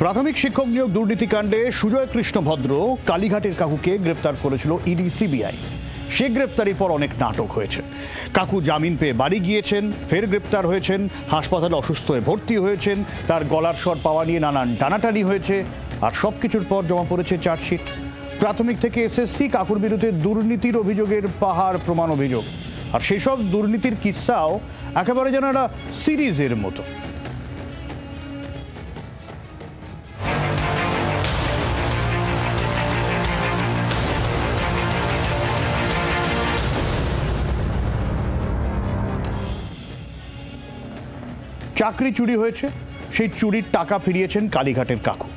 প্রাথমিক শিক্ষক নিয়োগ দুর্নীতিকাণ্ডে সুজয় কৃষ্ণ ভদ্র কালীঘাটের কাকুকে গ্রেপ্তার করেছিল ইডি সিবিআই। সে গ্রেপ্তারের পর অনেক নাটক হয়েছে। কাকু জামিন পেয়ে বাড়ি গিয়েছেন, ফের গ্রেপ্তার হয়েছেন, হাসপাতালে অসুস্থ হয়ে ভর্তি হয়েছেন, তার গলার স্বর পাওয়া নিয়ে নানান টানাটানি হয়েছে, আর সবকিছুর পর জমা পড়েছে চার্জশিট। প্রাথমিক থেকে এসএসসি কাকুর বিরুদ্ধে দুর্নীতির অভিযোগের পাহাড় প্রমাণ অভিযোগ, আর সেসব দুর্নীতির কিস্সাও একেবারে যেন একটা সিরিজের মতো। চাকরি চুরি হয়েছে, সেই চুরির টাকা ফিরিয়েছেন কালীঘাটের কাকু,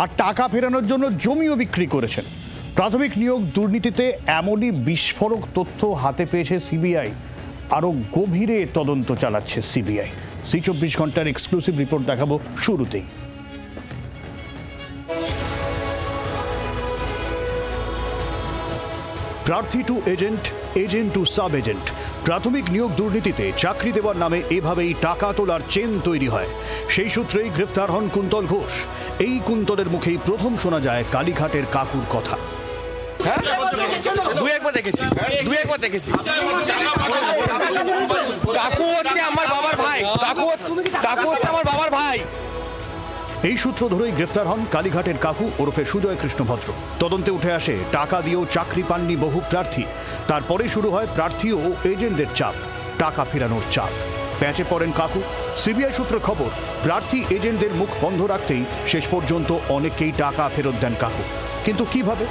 আর টাকা ফেরানোর জন্য জমিও বিক্রি করেছেন। প্রাথমিক নিয়োগ দুর্নীতিতে এমনই বিস্ফোরক তথ্য হাতে পেয়েছে সিবিআই, আরও গভীরে তদন্ত চালাচ্ছে সিবিআই। জি24 ঘন্টার এক্সক্লুসিভ রিপোর্ট দেখাবো শুরুতেই। প্রার্থী to agent, agent to sub agent. প্রাথমিক নিয়োগ দুর্নীতিতে চাকরি দেওয়ার নামে এভাবেই টাকা তোলার চেন তৈরি হয়। সেই সূত্রেই গ্রেফতার হন কুন্তল ঘোষ। এই কুন্তলের মুখেই প্রথম শোনা যায় কালীঘাটের কাকুর কথা। কাকু হচ্ছে আমার বাবার ভাই, কাকু হচ্ছে আমার বাবার ভাই। এই সূত্র ধরেই গ্রেফতার হন কালীঘাটের কাকু ওরফে সুজয় কৃষ্ণ ভদ্র। তদন্তে উঠে আসে টাকা দিয়েও চাকরি পাননি বহু প্রার্থী। তারপরে শুরু হয় প্রার্থী ও এজেন্টদের চাপ, টাকা ফেরানোর চাপ। প্যাঁচে পড়েন কাকু। সিবিআই সূত্রে খবর, প্রার্থী এজেন্টদের মুখ বন্ধ রাখতেই শেষ পর্যন্ত অনেকেই টাকা ফেরত দেন কাকু। কিন্তু কিভাবে?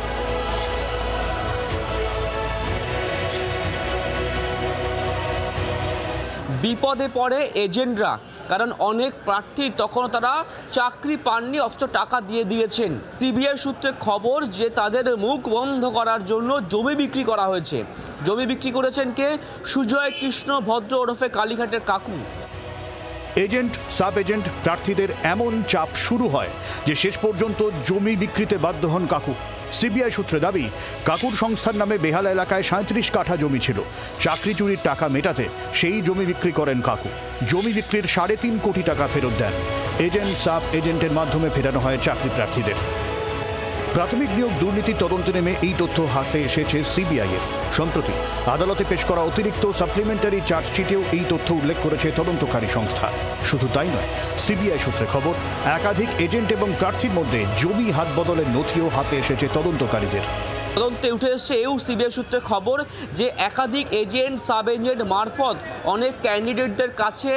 বিপদে পড়ে এজেন্টরা, কারণ অনেক প্রার্থী তখন তারা চাকরি পাননি, অথচ টাকা দিয়ে দিয়েছেন। সিবিআই সূত্রে খবর যে তাদের মুখ বন্ধ করার জন্য জমি বিক্রি করা হয়েছে। জমি বিক্রি করেছেন কে? সুজয় কৃষ্ণ ভদ্র ওরফে কালীঘাটের কাকু। এজেন্ট সাব এজেন্ট প্রার্থীদের এমন চাপ শুরু হয় যে শেষ পর্যন্ত জমি বিক্রিতে বাধ্য হন কাকু। সিবিআই সূত্রে দাবি, কাকুর সংস্থার নামে বেহালা এলাকায় 37 কাঠা জমি ছিল। চাকরি চুরির টাকা মেটাতে সেই জমি বিক্রি করেন কাকু। জমি বিক্রির 3.5 কোটি টাকা ফেরত দেন। এজেন্ট সাব এজেন্টের মাধ্যমে ফেরানো হয় চাকরি প্রার্থীদের। প্রাথমিক নিয়োগ দুর্নীতি তদন্তে নেমে এই তথ্য হাতে এসেছে সিবিআই এর। সম্প্রতি আদালতে পেশ করা অতিরিক্ত সাপ্লিমেন্টারি চার্জশিটেও এই তথ্য উল্লেখ করেছে তদন্তকারী সংস্থা। শুধু তাই নয়, সিবিআই সূত্রে খবর, একাধিক এজেন্ট এবং প্রার্থীর মধ্যে জমি হাত বদলের নথিও হাতে এসেছে তদন্তকারীদের। তদন্তে উঠে এসেছে এও সিবিআই সূত্রে খবর যে একাধিক এজেন্ট সাব এজেন্ট মারফত অনেক ক্যান্ডিডেটদের কাছে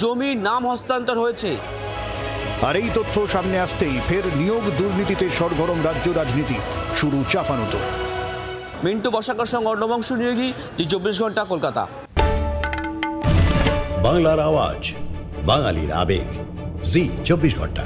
জমির নাম হস্তান্তর হয়েছে। আর এই তথ্য সামনে আসতেই ফের নিয়োগ দুর্নীতিতে সরগরম রাজ্য রাজনীতি, শুরু চাপানুতো। মিন্টু বসাকর সঙ্গে অর্ণবংশ নিয়োগী, জি24 ঘন্টা, কলকাতা। বাংলার আওয়াজ, বাঙালির আবেগ, জি24 ঘন্টা।